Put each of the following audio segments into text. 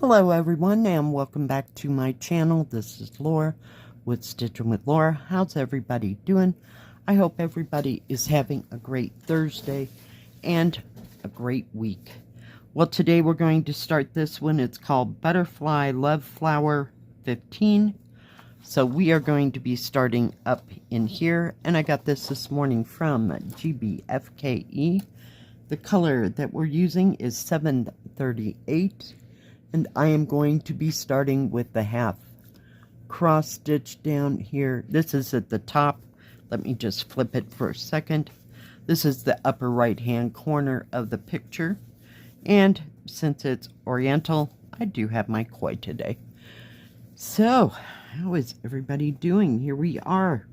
Hello everyone and welcome back to my channel. This is Laura with Stitchin with Laura. How's everybody doing? I hope everybody is having a great Thursday and a great week. Well, today we're going to start this one. It's called Butterfly Love Flower 15. So we are going to be starting up in here, and I got this morning from GBFkE. The color that we're using is 738. And I am going to be starting with the half cross stitch down here. This is at the top. Let me just flip it for a second. This is the upper right hand corner of the picture. And since it's oriental, I do have my koi today. So, how is everybody doing? Here we are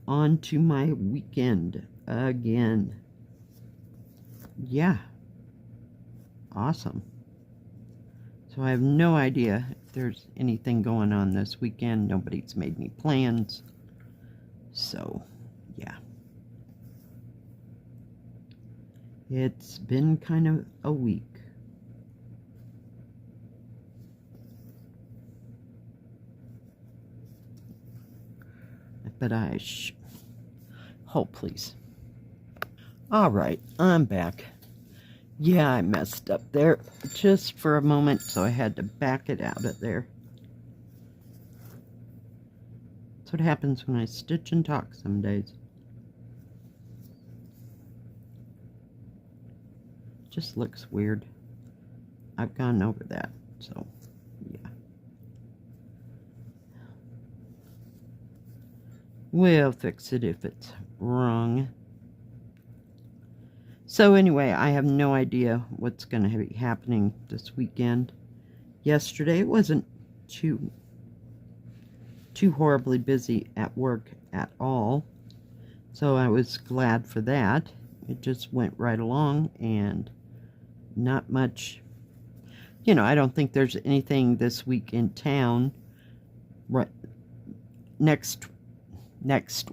on to my weekend again. Yeah. Awesome. So I have no idea if there's anything going on this weekend. Nobody's made me plans. So, yeah. It's been kind of a week. But hold please. Alright, I'm back. Yeah, I messed up there just for a moment, so I had to back it out of there. That's what happens when I stitch and talk some days. Just looks weird. I've gone over that, so yeah. We'll fix it if it's wrong. So anyway, I have no idea what's going to be happening this weekend. Yesterday, it wasn't too horribly busy at work at all. So I was glad for that. It just went right along and not much. You know, I don't think there's anything this week in town. Right, next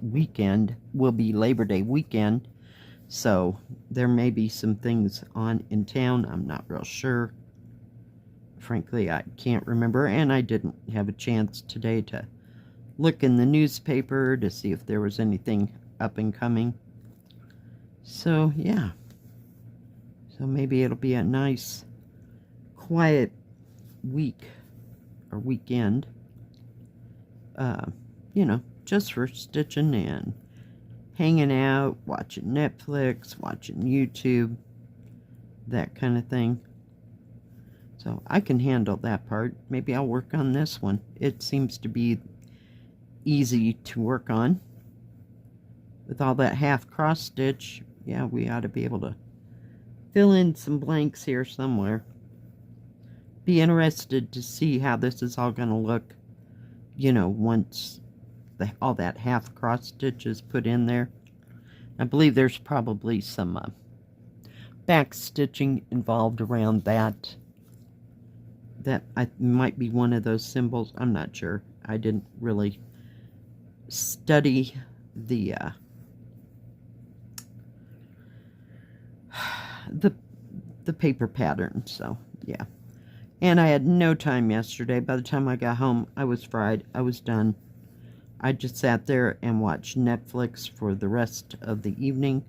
weekend will be Labor Day weekend. So there may be some things on in town. I'm not real sure. Frankly, I can't remember, and I didn't have a chance today to look in the newspaper to see if there was anything up and coming. So yeah. So maybe it'll be a nice, quiet week or weekend. You know, just for stitching and hanging out, watching Netflix, watching YouTube, that kind of thing. So I can handle that part. Maybe I'll work on this one. It seems to be easy to work on. With all that half cross stitch, yeah, we ought to be able to fill in some blanks here somewhere. Be interested to see how this is all going to look, you know, once all that half cross stitch is put in there. I believe there's probably some back stitching involved around that. That might be one of those symbols. I'm not sure. I didn't really study the paper pattern, so yeah. And I had no time yesterday. By the time I got home, I was fried. I was done. I just sat there and watched Netflix for the rest of the evening.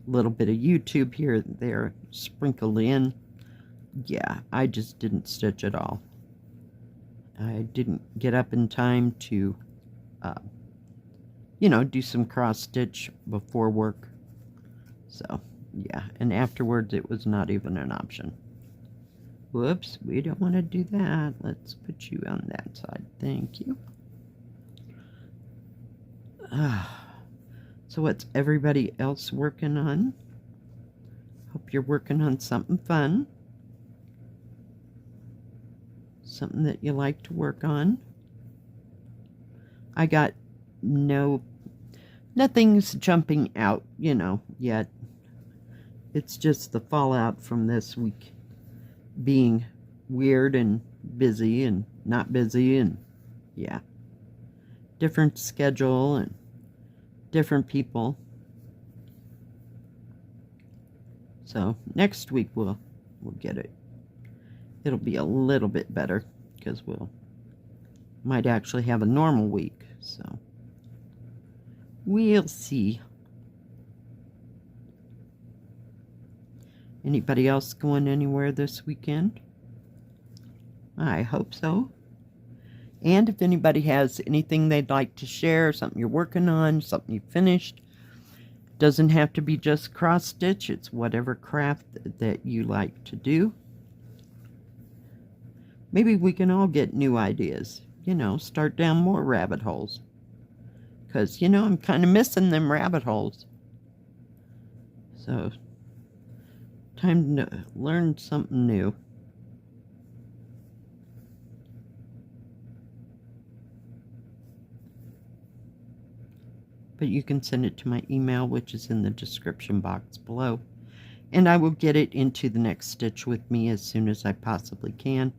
A little bit of YouTube here and there sprinkled in. Yeah, I just didn't stitch at all. I didn't get up in time to, you know, do some cross stitch before work. So, yeah, and afterwards it was not even an option. Whoops, we don't want to do that. Let's put you on that side. Thank you. So what's everybody else working on? Hope you're working on something fun. Something that you like to work on. I got nothing's jumping out, you know, yet. It's just the fallout from this week being weird and busy and not busy, and yeah. Different schedule and different people. So next week we'll get it it'll be a little bit better because might actually have a normal week. So we'll see. Anybody else going anywhere this weekend? I hope so. And if anybody has anything they'd like to share, something you're working on, something you finished, doesn't have to be just cross stitch. It's whatever craft that you like to do. Maybe we can all get new ideas. You know, start down more rabbit holes. Because, you know, I'm kind of missing them rabbit holes. So, time to learn something new. But you can send it to my email, which is in the description box below. And I will get it into the next stitch with me as soon as I possibly can.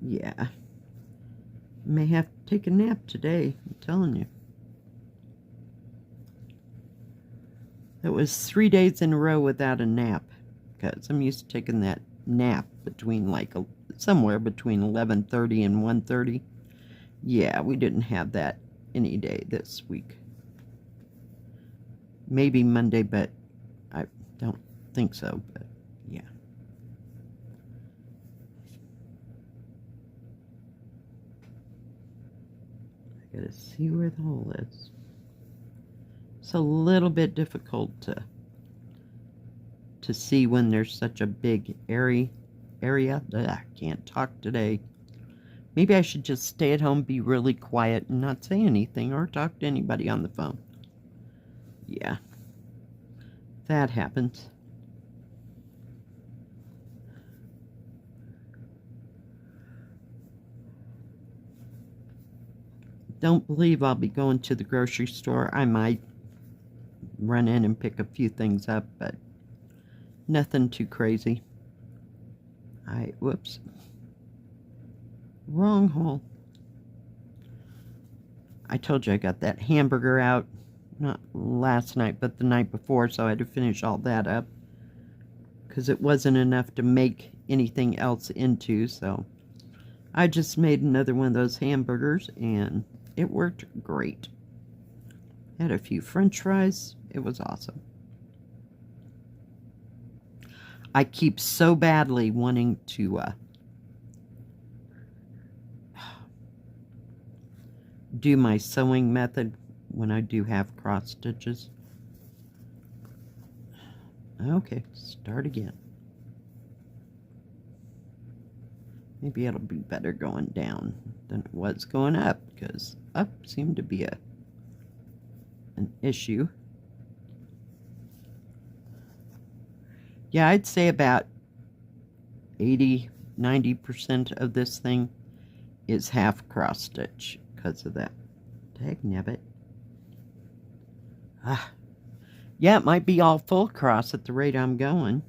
Yeah. May have to take a nap today, I'm telling you. It was 3 days in a row without a nap, because I'm used to taking that nap between somewhere between 11:30 and 1:30. Yeah, we didn't have that any day this week. Maybe Monday, but I don't think so, but yeah. I gotta see where the hole is. It's a little bit difficult to see when there's such a big area. Ugh, I can't talk today. Maybe I should just stay at home, be really quiet, and not say anything or talk to anybody on the phone. Yeah, that happens. Don't believe I'll be going to the grocery store. I might run in and pick a few things up, but nothing too crazy. Whoops. Wrong hole. I told you I got that hamburger out, not last night, but the night before, so I had to finish all that up because it wasn't enough to make anything else into, so I just made another one of those hamburgers, and it worked great. Had a few french fries. It was awesome. I keep so badly wanting to do my sewing method when I do have cross stitches. Okay, start again. Maybe it'll be better going down than it was going up, because up seemed to be an issue. Yeah, I'd say about 80–90% of this thing is half cross stitch because of that. Dagnabbit. Yeah, it might be all full cross at the rate I'm going.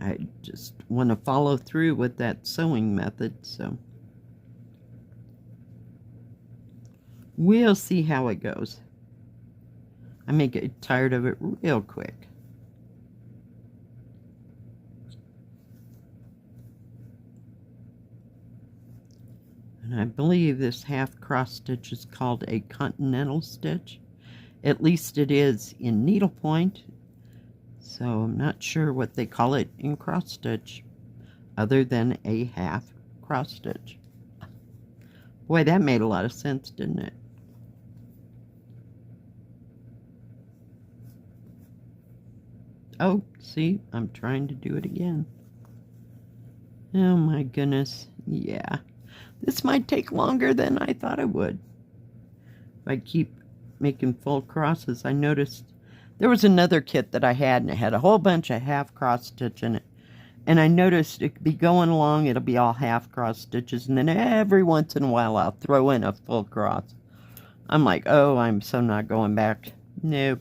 I just want to follow through with that sewing method, so we'll see how it goes. I may get tired of it real quick. And I believe this half cross stitch is called a continental stitch. At least it is in needlepoint. So I'm not sure what they call it in cross stitch other than a half cross stitch. Boy, that made a lot of sense, didn't it? Oh, see, I'm trying to do it again. Oh my goodness, yeah. This might take longer than I thought it would. If I keep making full crosses, I noticed there was another kit that I had, and it had a whole bunch of half cross stitch in it. And I noticed it could be going along, it'll be all half cross stitches, and then every once in a while I'll throw in a full cross. I'm like, oh, I'm so not going back. Nope.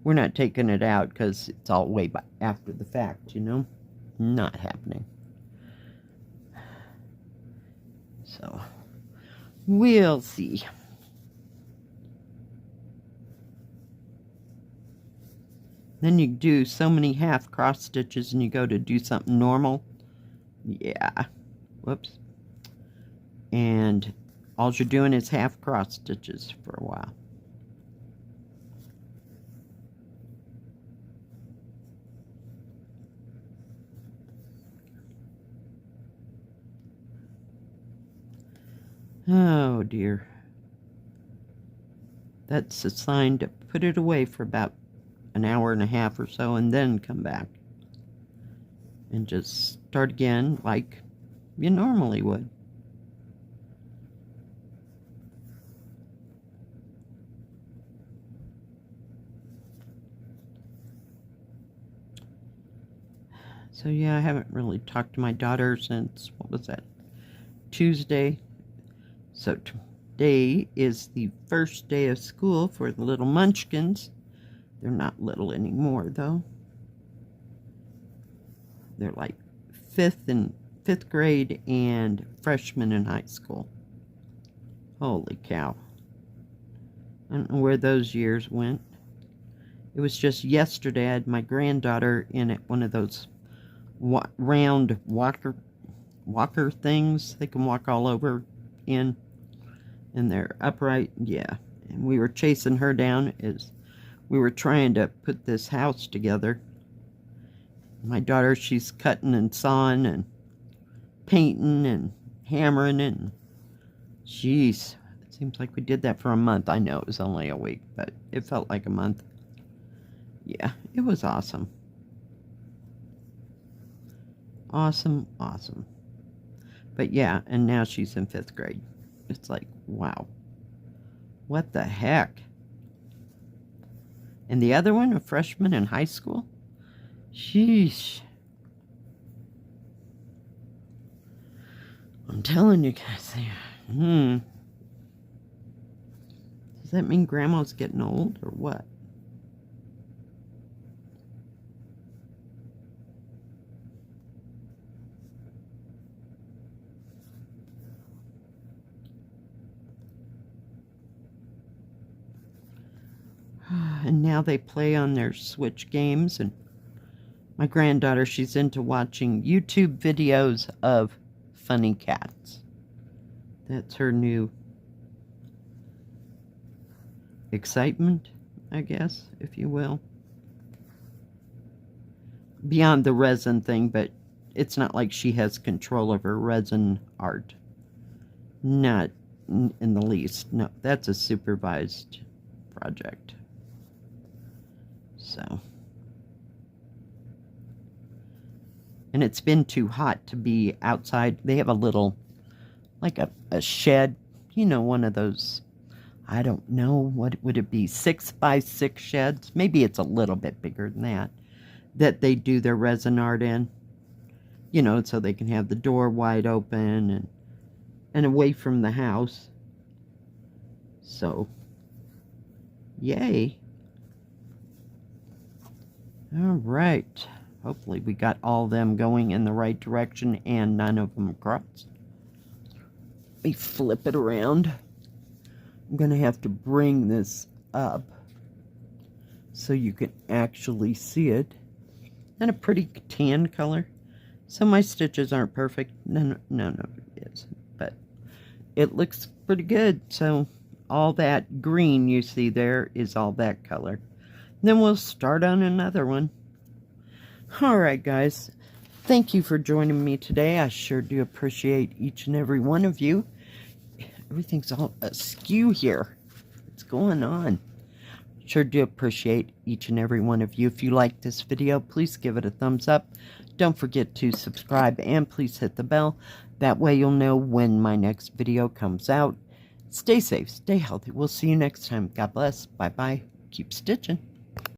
We're not taking it out because it's all way after the fact, you know? Not happening. So, we'll see. Then you do so many half cross stitches and you go to do something normal. Yeah. Whoops. And all you're doing is half cross stitches for a while. Oh dear. That's a sign to put it away for about an hour and a half or so and then come back. And just start again like you normally would. So yeah, I haven't really talked to my daughter since, what was that, Tuesday. So today is the first day of school for the little munchkins. They're not little anymore, though. They're like fifth grade and freshmen in high school. Holy cow. I don't know where those years went. It was just yesterday I had my granddaughter in at one of those round walker things they can walk all over in. And they're upright, yeah. And we were chasing her down as we were trying to put this house together. My daughter, she's cutting and sawing and painting and hammering and jeez, it seems like we did that for a month. I know it was only a week, but it felt like a month. Yeah, it was awesome. Awesome. But yeah, and now she's in 5th grade. It's like, wow. What the heck? And the other one, a freshman in high school? Sheesh. I'm telling you guys, does that mean Grandma's getting old or what? And now they play on their Switch games, and my granddaughter, she's into watching YouTube videos of funny cats. That's her new excitement, I guess, if you will. Beyond the resin thing, but it's not like she has control of her resin art. Not in the least. No, that's a supervised project. So, and it's been too hot to be outside. They have a little, like a shed, you know, one of those, I don't know, what would it be, 6x6 sheds? Maybe it's a little bit bigger than that they do their resin art in, you know, so they can have the door wide open and away from the house. So, yay. All right. Hopefully we got all of them going in the right direction and none of them crossed. Let me flip it around. I'm going to have to bring this up so you can actually see it. And a pretty tan color. So my stitches aren't perfect. No, it isn't. But it looks pretty good. So all that green you see there is all that color. Then we'll start on another one. Alright guys, thank you for joining me today. I sure do appreciate each and every one of you. Everything's all askew here. What's going on? Sure do appreciate each and every one of you. If you like this video, please give it a thumbs up. Don't forget to subscribe and please hit the bell. That way you'll know when my next video comes out. Stay safe, stay healthy. We'll see you next time. God bless. Bye-bye. Keep stitching.